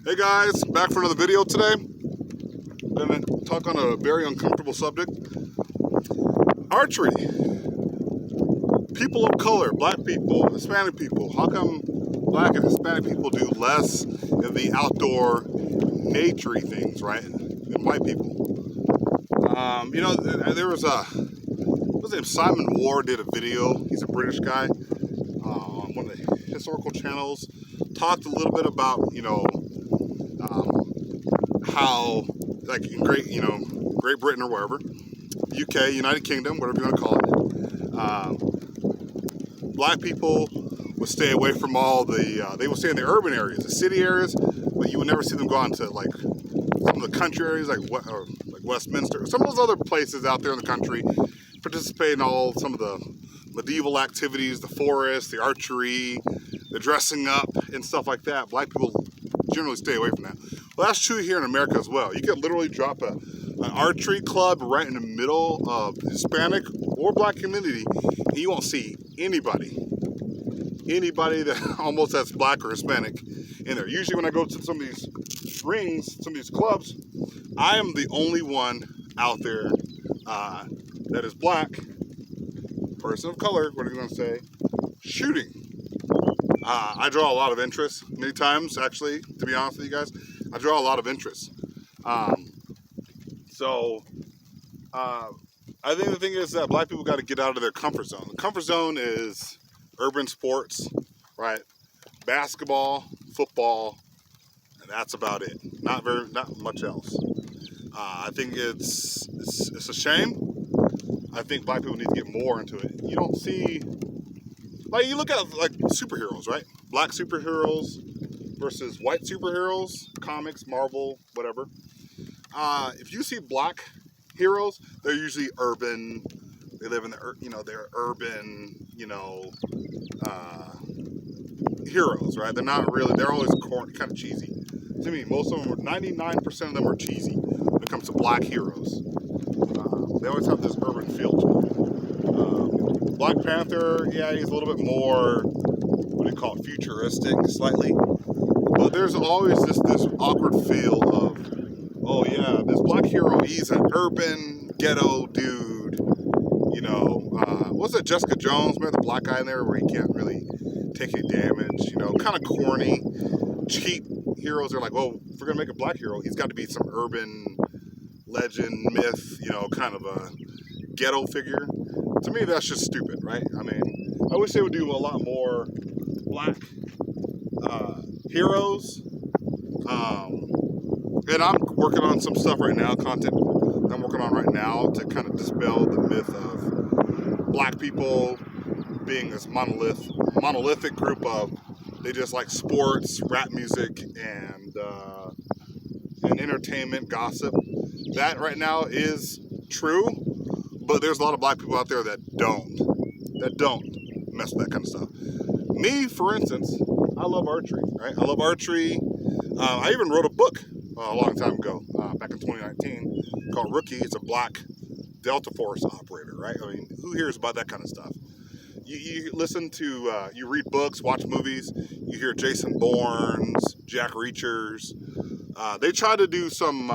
Hey guys, back for another video today. I'm going to talk on a very uncomfortable subject. Archery. People of color, black people, Hispanic people. How come black and Hispanic people do less of the outdoor nature-y things, right, than white people? There was what's his name? Simon Ward did a video. He's a British guy on one of the historical channels. Talked a little bit about, how, like in Great Britain or wherever, UK, United Kingdom, whatever you want to call it, black people would stay away from all the, they would stay in the urban areas, the city areas, but you would never see them go out to like some of the country areas, like Westminster, some of those other places out there in the country, participate in some of the medieval activities, the forest, the archery, the dressing up, and stuff like that. Black people generally stay away from that. Well, that's true here in America as well. You could literally drop an archery club right in the middle of the Hispanic or black community, and you won't see anybody that almost that's black or Hispanic in there. Usually when I go to some of these rings, some of these clubs, I am the only one out there that is black, person of color, what are you going to say, shooting. I draw a lot of interest many times, actually, to be honest with you guys. I draw a lot of interest. I think the thing is that black people got to get out of their comfort zone. The comfort zone is urban sports, right? Basketball, football, and that's about it. Not much else. I think it's a shame. I think black people need to get more into it. You don't see, like, you look at like superheroes, right? Black superheroes versus white superheroes, comics, Marvel, whatever. If you see black heroes, they're usually urban. They live in they're urban, heroes, right? They're not really, they're always kind of cheesy. To me, most of them, 99% of them are cheesy when it comes to black heroes. They always have this urban feel to them. Black Panther, yeah, he's a little bit more, what do you call it, futuristic, slightly. But there's always this awkward feel of, oh yeah, this black hero, he's an urban ghetto dude. What's that, Jessica Jones? Remember the black guy in there where he can't really take any damage? Kind of corny, cheap heroes. They're like, well, if we're gonna make a black hero, he's got to be some urban legend, myth, kind of a ghetto figure. To me, that's just stupid, right? I mean, I wish they would do a lot more black heroes. And I'm working on some stuff right now, content I'm working on right now to kind of dispel the myth of black people being this monolithic group of, they just like sports, rap music, and entertainment, gossip. That right now is true, but there's a lot of black people out there that don't mess with that kind of stuff. Me, for instance, I love archery, right? I love archery. I even wrote a book a long time ago, back in 2019, called Rookie. It's a black Delta Force operator, right? I mean, who hears about that kind of stuff? You listen to, you read books, watch movies, you hear Jason Bourne's, Jack Reachers. They try to do some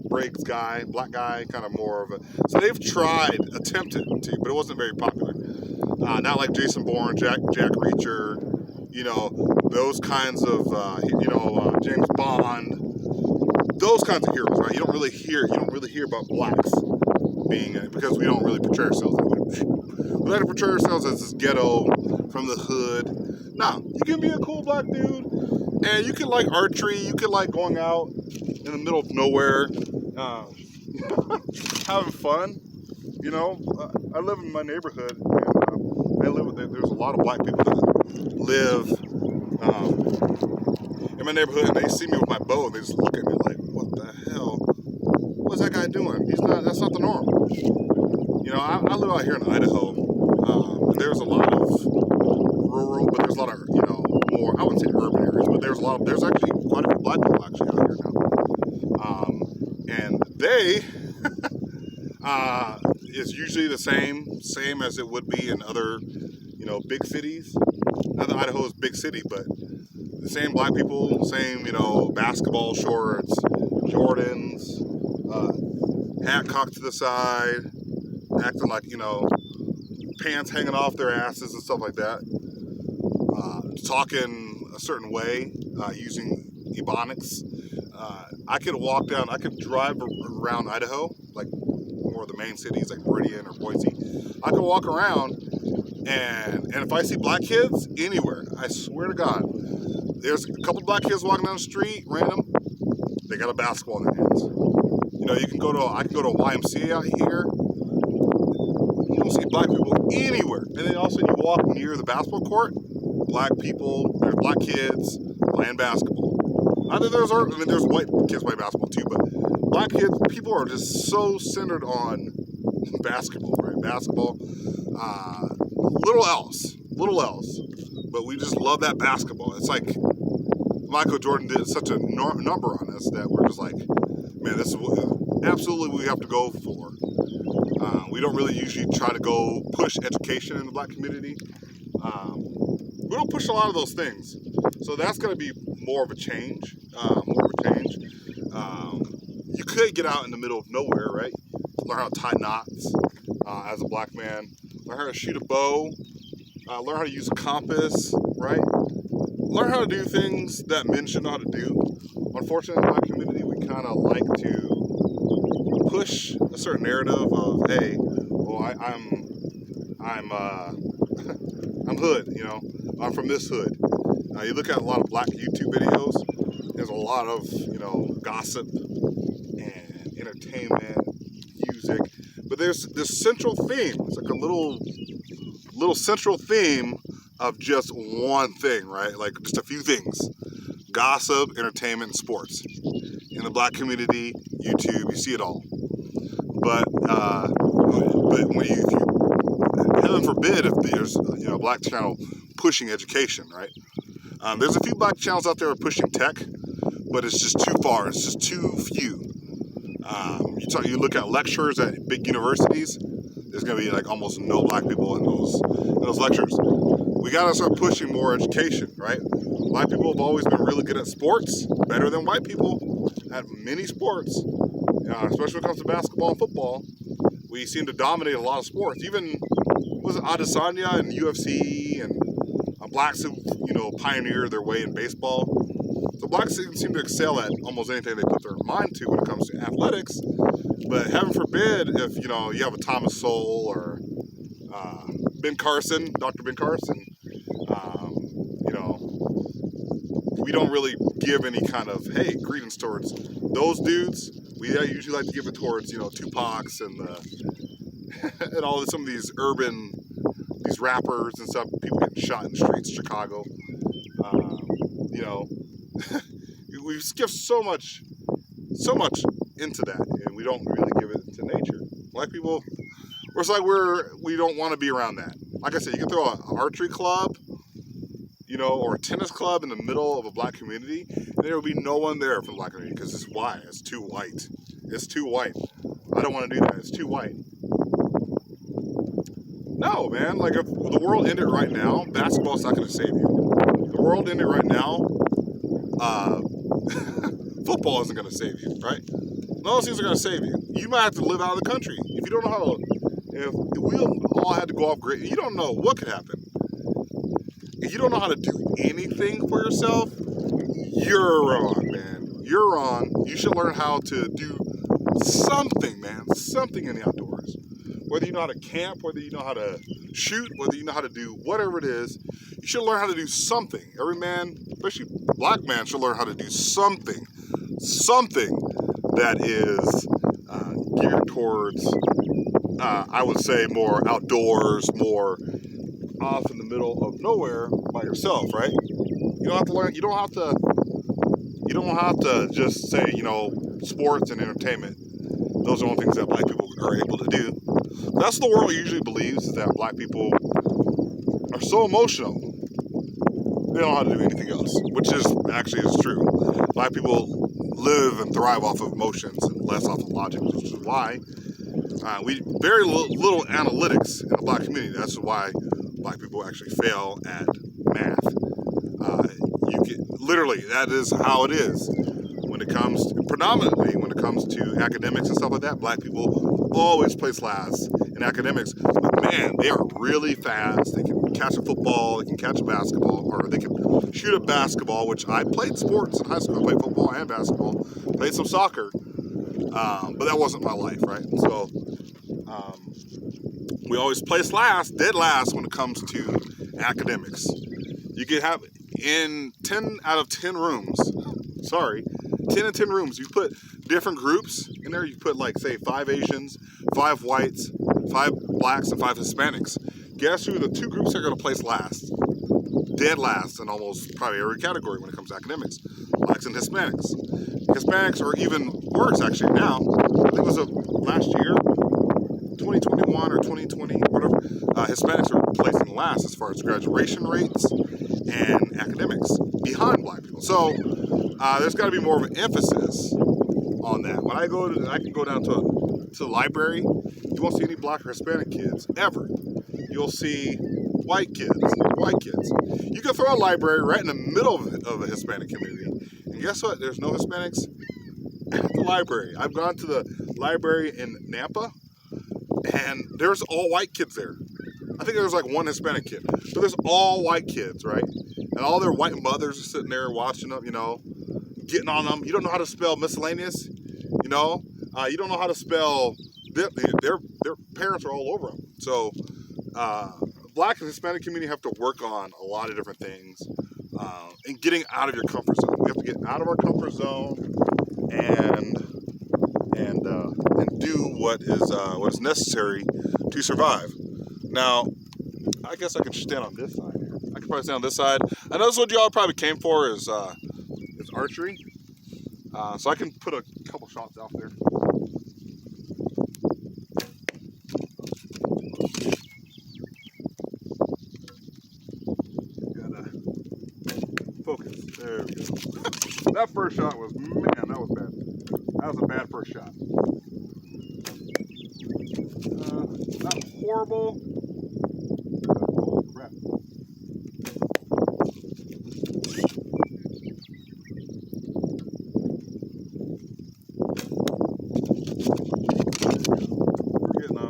Briggs guy, black guy, kind of more of a, so they've attempted to, but it wasn't very popular. Not like Jason Bourne, Jack Reacher, those kinds of, James Bond, those kinds of heroes, right? You don't really hear about blacks being it, because we don't really portray ourselves that way. We like to portray ourselves as this ghetto from the hood. Nah, you can be a cool black dude, and you can like archery, you can like going out in the middle of nowhere, having fun. I live in my neighborhood, and there's a lot of black people that live in my neighborhood, and they see me with my bow, and they just look at me like, what the hell? What's that guy doing? That's not the norm. I live out here in Idaho. There's a lot of rural, but there's a lot of, more, I wouldn't say urban areas, but there's actually quite a few black people actually out here now. And they, is usually the same as it would be in other, big cities. Not that Idaho is a big city, but same black people, same, basketball shorts, Jordans, hat cocked to the side, acting like, pants hanging off their asses and stuff like that, talking a certain way, using Ebonics. I could drive around Idaho, like more of the main cities like Meridian or Boise. I could walk around and if I see black kids anywhere, I swear to God, there's a couple black kids walking down the street, random, they got a basketball in their hands. I can go to a YMCA out here. You don't see black people anywhere. And then also you walk near the basketball court, black people, there's black kids playing basketball. There's white kids playing basketball too, but black kids, people are just so centered on basketball, right? Basketball, little else, but we just love that basketball. It's like Michael Jordan did such a number on us that we're just like, man, this is absolutely what we have to go for. We don't really usually try to go push education in the black community. We don't push a lot of those things. So that's going to be more of a change. You could get out in the middle of nowhere, right? Learn how to tie knots as a black man. Learn how to shoot a bow. Learn how to use a compass, right? Learn how to do things that men should know how to do. Unfortunately, in the black community, we kind of like to push a certain narrative of, hey, well, I'm hood, I'm from this hood. You look at a lot of black YouTube videos, there's a lot of, gossip and entertainment, music, but there's this central theme. It's like a little central theme of just one thing, right? Like just a few things: gossip, entertainment, and sports. In the black community, YouTube, you see it all. But when heaven forbid if there's a black channel pushing education, right? There's a few black channels out there pushing tech, but it's just too far. It's just too few. You look at lectures at big universities. There's gonna be like almost no black people in those lectures. We gotta start pushing more education, right? Black people have always been really good at sports, better than white people at many sports, especially when it comes to basketball and football. We seem to dominate a lot of sports. Even Adesanya and UFC and blacks who pioneered their way in baseball. So blacks seem to excel at almost anything they put their mind to when it comes to athletics. But heaven forbid if you have a Thomas Sowell or Dr. Ben Carson. We don't really give any kind of credence towards those dudes. We usually like to give it towards Tupac's and and some of these rappers and stuff. People getting shot in the streets of Chicago. We skip so much into that, and we don't really give it to nature. Black people, it's like we don't want to be around that. Like I said, you can throw an archery club, or a tennis club in the middle of a black community, and there will be no one there from the black community because it's white. It's too white. It's too white. I don't want to do that. It's too white. No, man. Like if the world ended right now, basketball's not going to save you. If the world ended right now, football isn't going to save you, right? None of those things are going to save you. You might have to live out of the country. If you don't know how to, if we all had to go off grid, you don't know what could happen. If you don't know how to do anything for yourself, you're wrong, man. You're wrong. You should learn how to do something, man. Something in the outdoors. Whether you know how to camp, whether you know how to shoot, whether you know how to do whatever it is, you should learn how to do something. Every man, especially black man, should learn how to do something. Something that is geared towards, I would say, more outdoors, more off in the middle of nowhere by yourself, right? You don't have to learn. You don't have to just say, sports and entertainment. Those are the only things that black people are able to do. That's what the world usually believes, is that black people are so emotional. They don't know how to do anything else, which is true. Black people live and thrive off of emotions and less off of logic, which is why we very little analytics in the black community. That's why black people actually fail at math. Literally, that is how it is. Predominantly when it comes to academics and stuff like that, black people always place last in academics. But man, they are really fast. They can catch a football, they can catch a basketball, or they can shoot a basketball, which I played sports in high school. I played football and basketball, played some soccer, but that wasn't my life, right? So we always place last, dead last when it comes to academics. You can have in 10 out of 10 rooms, 10 out of 10 rooms, you put different groups in there. You put like, say, 5 Asians, 5 whites, 5 blacks, and 5 Hispanics. Guess who the 2 groups are going to place last? Dead last in almost probably every category when it comes to academics. Blacks and Hispanics. Hispanics are even worse actually now. I think it was last year, 2021 or 2020, whatever. Hispanics are placing last as far as graduation rates and academics, behind black people. So there's got to be more of an emphasis on that. When I can go down to the library, you won't see any black or Hispanic kids ever. You'll see white kids. You can throw a library right in the middle of a Hispanic community, and guess what? There's no Hispanics at the library. I've gone to the library in Nampa, and there's all white kids there. I think there's like 1 Hispanic kid, but there's all white kids, right? And all their white mothers are sitting there watching them, getting on them. You don't know how to spell miscellaneous, you don't know how to spell. Their parents are all over them. So black and Hispanic community have to work on a lot of different things, and getting out of your comfort zone. We have to get out of our comfort zone and do what is necessary to survive. Now, I guess I could stand on this side here. I could probably stand on this side. I know this is what y'all probably came for is archery. So I can put a couple shots out there. Gotta focus. There we go. That first shot was, man, that was bad. That was a bad first shot. Not horrible. Oh, crap.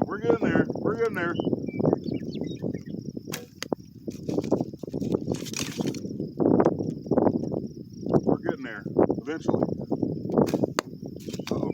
We're getting there. We're getting there. We're getting there eventually. Uh-oh.